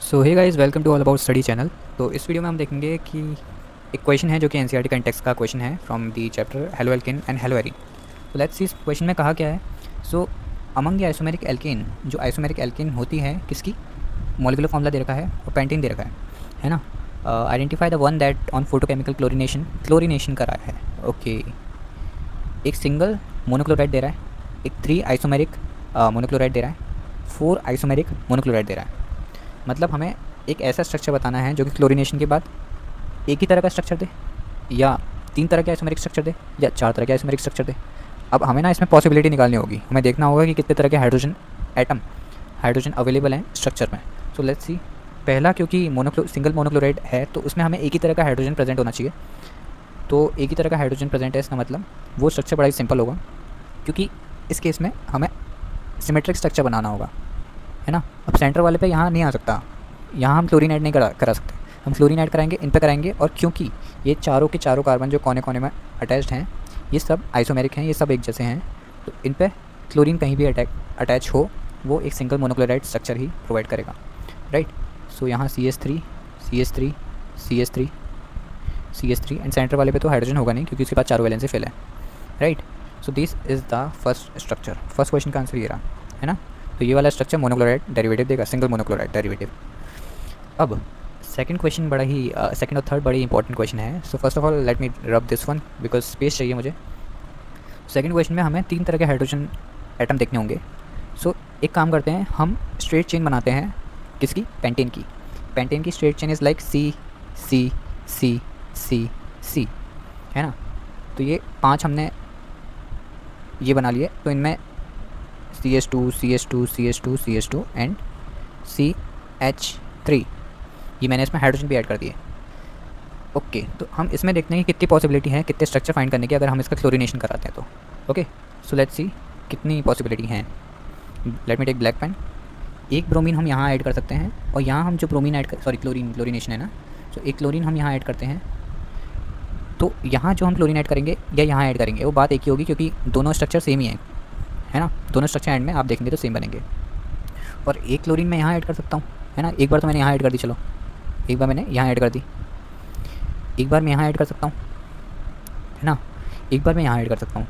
So hey guys, welcome to all about study channel. तो इस video में हम देखेंगे कि एक क्वेश्चन है जो कि एनसीईआरटी कंटेक्स्ट का क्वेश्चन है from the chapter haloalkane and haloarene. तो लेट्स सी इस क्वेश्चन में कहा क्या है। So among the isomeric alkane, जो आइसोमेरिक एल्केन होती है किसकी, मॉलिक्यूलर फॉर्मूला दे रखा है और पेंटेन दे रखा है ना। Identify the one that on photochemical chlorination करा है। ओके, एक सिंगल मोनोक्लोराइड दे रहा है, एक 3 आइसोमेरिक मोनोक्लोराइड दे रहा है, 4 आइसोमेरिक मोनोक्लोराइड दे रहा है। मतलब हमें एक ऐसा स्ट्रक्चर बताना है जो कि क्लोरीनेशन के बाद एक ही तरह का स्ट्रक्चर दे, या 3 तरह के आइसोमेरिक स्ट्रक्चर दे, या 4 तरह के आइसोमेरिक स्ट्रक्चर दे। अब हमें ना इसमें पॉसिबिलिटी निकालनी होगी, हमें देखना होगा कि कितने तरह के हाइड्रोजन अवेलेबल हैं स्ट्रक्चर में। सो लेट्स सी, पहला क्योंकि सिंगल मोनोक्लोराइड है तो उसमें हमें एक ही तरह का हाइड्रोजन प्रेजेंट होना चाहिए। तो एक ही तरह का हाइड्रोजन प्रेजेंट है, इसका मतलब वो स्ट्रक्चर बड़ा ही सिंपल होगा, क्योंकि इस केस में हमें सिमेट्रिक स्ट्रक्चर बनाना होगा, है ना। अब सेंटर वाले पे यहाँ नहीं आ सकता, यहाँ हम क्लोरीन ऐड नहीं करा सकते। हम क्लोरीन ऐड कराएंगे, इन पे कराएंगे, और क्योंकि ये चारों के चारों कार्बन जो कोने कोने में अटैच्ड हैं ये सब आइसोमेरिक हैं, ये सब एक जैसे हैं, तो इन पे क्लोरीन कहीं भी अटैच हो वो एक सिंगल मोनोक्लोराइड स्ट्रक्चर ही प्रोवाइड करेगा, राइट। सो यहाँ CH3 CH3 CH3 CH3 and centre वाले पे तो हाइड्रोजन होगा नहीं क्योंकि उसके पास चारों वैलेंसी फिल है, right. So this is the first structure. First question का आंसर ये रहा, है ना। तो ये वाला स्ट्रक्चर मोनोक्लोराइड डेरिवेटिव देगा, सिंगल मोनोक्लोराइड डेरिवेटिव। अब सेकंड क्वेश्चन बड़ा ही सेकंड और थर्ड बड़ी इंपॉर्टेंट क्वेश्चन है। So first of all let me rub this one because space चाहिए मुझे। सेकंड क्वेश्चन में हमें 3 तरह के हाइड्रोजन एटम देखने होंगे। सो एक काम करते हैं, हम स्ट्रेट चेन बनाते हैं किसकी, पेंटेन की। पेंटेन की straight chain is like C C C C C, है ना। तो ये 5 हमने ये बना लिए, तो इनमें CH2 CH2 CH2 CH2 and CH3, ये मैंने इसमें हाइड्रोजन भी ऐड कर दिए। ओके, तो हम इसमें देखते हैं कि कितनी पॉसिबिलिटी है, कितने स्ट्रक्चर फाइंड करने की अगर हम इसका क्लोरीनेशन कराते हैं तो। ओके, सो लेट्स सी कितनी पॉसिबिलिटी हैं। Let me take black pen. एक ब्रोमीन हम यहाँ ऐड कर सकते हैं, और यहाँ हम जो ब्रोमीन ऐड कर क्लोरीनेशन है ना, तो एक क्लोरीन हम यहाँ ऐड करते हैं। तो यहाँ जो हम क्लोरीन ऐड करेंगे या यहाँ ऐड करेंगे वो बात एक ही होगी, क्योंकि दोनों स्ट्रक्चर सेम ही है ना। दोनों स्ट्रक्चर एंड में आप देखेंगे तो सेम बनेंगे। और एक क्लोरीन मैं यहाँ ऐड कर सकता हूँ, है ना। एक बार तो मैंने यहाँ ऐड कर दी, चलो एक बार मैंने यहाँ ऐड कर दी, एक बार मैं यहाँ ऐड कर सकता हूँ, है ना। एक बार मैं यहाँ ऐड कर सकता हूँ,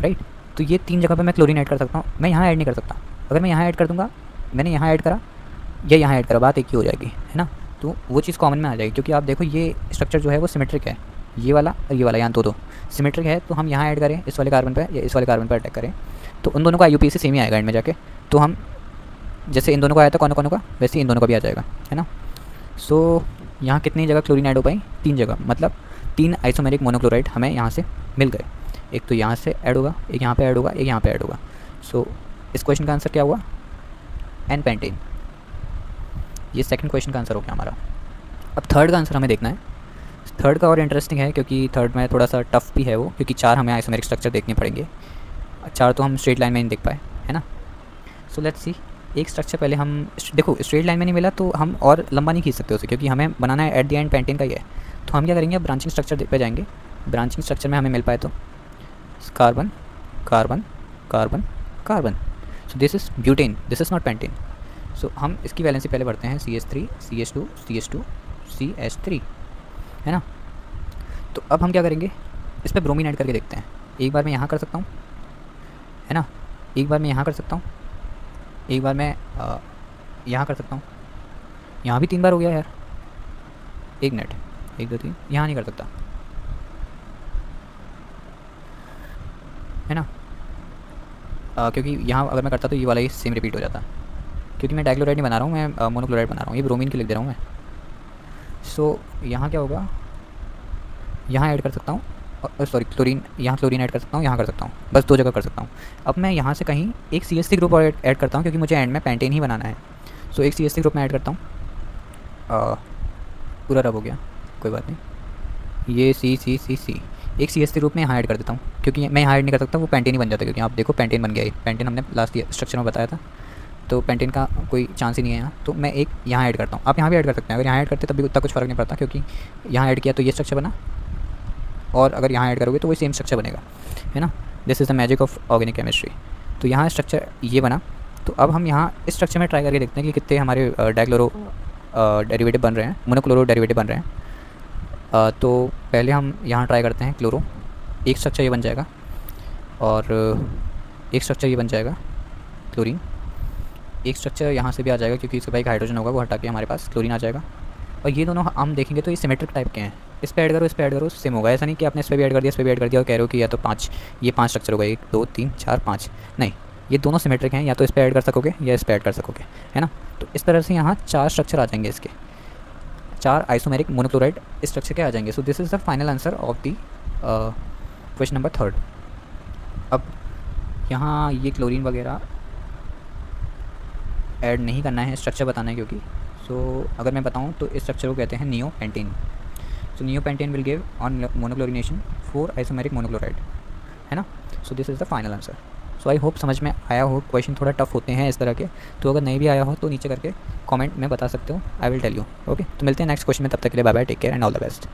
राइट। तो ये 3 जगह पे मैं क्लोरीन ऐड कर सकता हूँ, मैं यहाँ ऐड नहीं कर सकता। अगर मैं यहाँ ऐड कर दूँगा, मैंने यहाँ ऐड करा या यहाँ ऐड करा, बात एक ही हो जाएगी, है ना। तो वो चीज़ कॉमन में आ जाएगी, क्योंकि आप देखो ये स्ट्रक्चर जो है वो सिमेट्रिक है, ये वाला और ये वाला, यहाँ दो सिमेट्रिक है। तो हम यहाँ ऐड करें इस वाले कार्बन पर या इस वाले कार्बन पर अटैक करें, तो उन दोनों का IUPAC सेम ही आएगा एंड में जाके। तो हम जैसे इन दोनों का आया था कोनों का, वैसे इन दोनों का भी आ जाएगा, है ना। सो यहाँ कितनी जगह क्लोरीन ऐड हो पाई, 3 जगह, मतलब 3 आइसोमेरिक मोनोक्लोराइड हमें यहाँ से मिल गए। एक तो यहाँ से ऐड होगा, एक यहाँ पे ऐड होगा, एक यहाँ पे ऐड होगा। सो इस क्वेश्चन का आंसर क्या हुआ, एन पेंटेन। ये सेकंड क्वेश्चन का आंसर हो गया हमारा। अब थर्ड का आंसर हमें देखना है। थर्ड का और इंटरेस्टिंग है, क्योंकि थर्ड में थोड़ा सा टफ भी है वो, क्योंकि 4 हमें आइसोमेरिक स्ट्रक्चर देखने पड़ेंगे। 4 तो हम स्ट्रेट लाइन में नहीं देख पाए, है ना। सो लेट्स सी, एक स्ट्रक्चर पहले हम देखो स्ट्रेट लाइन में नहीं मिला तो हम और लंबा नहीं खींच सकते उसे, क्योंकि हमें बनाना है एट द एंड पेंटेन का ही है। तो हम क्या करेंगे, ब्रांचिंग स्ट्रक्चर पे जाएंगे। ब्रांचिंग स्ट्रक्चर में हमें मिल पाए तो carbon carbon carbon carbon. So this is butane, this is not pentane. सो हम इसकी वैलेंसी पहले भरते हैं, CH3 CH2 CH2 CH3, है ना। तो अब हम क्या करेंगे, इस पर ब्रोमीन ऐड करके देखते हैं। एक बार मैं यहाँ कर सकता हूँ, है ना, एक बार मैं यहाँ कर सकता हूँ, एक बार मैं यहाँ कर सकता हूँ। यहाँ भी 3 बार हो गया यार, 1 मिनट, 1 2 3, यहाँ नहीं कर सकता, है ना। क्योंकि यहाँ अगर मैं करता तो ये वाला ही सेम रिपीट हो जाता, क्योंकि मैं डाइक्लोराइड नहीं बना रहा हूँ, मैं मोनोक्लोराइड बना रहा हूँ, ये ब्रोमीन के लिख दे रहा हूँ मैं। सो यहाँ क्या होगा, यहाँ ऐड कर सकता हूँ, सॉरी क्लोरीन, यहाँ क्लोरीन ऐड कर सकता हूँ, यहाँ कर सकता हूँ, बस 2 जगह कर सकता हूँ। अब मैं यहाँ से कहीं एक CH3 ग्रुप और ऐड करता हूँ, क्योंकि मुझे एंड में पेंटेन ही बनाना है। सो एक CH3 ग्रुप में ऐड करता हूँ, पूरा रब हो गया, कोई बात नहीं। ये C एक CH3 ग्रुप में यहाँ ऐड कर देता हूँ, क्योंकि मैं यहाँ ऐड नहीं कर सकता, वो पेंटेन ही बन जाता है, क्योंकि आप देखो पेंटेन बन गया है। पेंटेन हमने लास्ट स्ट्रक्चर में बताया था, तो पेंटेन का कोई चांस ही नहीं है यहाँ। तो मैं एक यहाँ ऐड करता हूँ, आप यहाँ भी ऐड कर सकते हैं। अगर यहाँ ऐड करते तब भी उतना कुछ फ़र्क नहीं पड़ता, क्योंकि यहाँ ऐड किया तो ये स्ट्रक्चर बना, और अगर यहाँ ऐड करोगे तो वही सेम स्ट्रक्चर बनेगा, है ना। This is the magic of organic chemistry. तो यहाँ स्ट्रक्चर ये बना, तो अब हम यहाँ इस स्ट्रक्चर में ट्राई करके देखते हैं कि कितने हमारे डाइक्लोरो डेरिवेटिव बन रहे हैं, मोनोक्लोरो डेरिवेटिव बन रहे हैं। तो पहले हम यहाँ ट्राई करते हैं क्लोरो, एक स्ट्रक्चर ये बन जाएगा और एक स्ट्रक्चर ये बन जाएगा क्लोरीन, एक स्ट्रक्चर यहाँ से भी आ जाएगा क्योंकि इसके भाई हाइड्रोजन होगा, वो हटा के हमारे पास क्लोरीन आ जाएगा। और ये दोनों हम देखेंगे तो ये सिमेट्रिक टाइप के हैं, इस पे ऐड करो इस पे ऐड करो सेम होगा। ऐसा नहीं कि आपने इस पे भी ऐड कर दिया इस पे भी ऐड कर दिया और कह रहे हो कि या तो 5 ये 5 स्ट्रक्चर होगा, 1 2 3 4 5, नहीं, ये दोनों सिमेट्रिक हैं, या तो इस पे ऐड कर सकोगे या इस पे ऐड कर सकोगे, है ना। तो इस तरह से यहाँ 4 स्ट्रक्चर आ जाएंगे, इसके 4 आइसोमेरिक मोनोक्लोराइड स्ट्रक्चर के आ जाएंगे। सो this is the final answer of the question number 3। अब यहाँ ये क्लोरीन वगैरह ऐड नहीं करना है, स्ट्रक्चर बताना है क्योंकि अगर मैं बताऊँ तो इस स्ट्रक्चर को कहते हैं neopentane. So neopentane will give on monochlorination 4 isomeric monochloride, है ना। सो this is the final answer. So I hope समझ में आया हो। क्वेश्चन थोड़ा टफ होते हैं इस तरह के, तो अगर नहीं भी आया हो तो नीचे करके कमेंट में बता सकते हो, I will tell you. Okay, तो मिलते हैं नेक्स्ट क्वेश्चन में, तब तक के लिए bye bye, take care and all the best.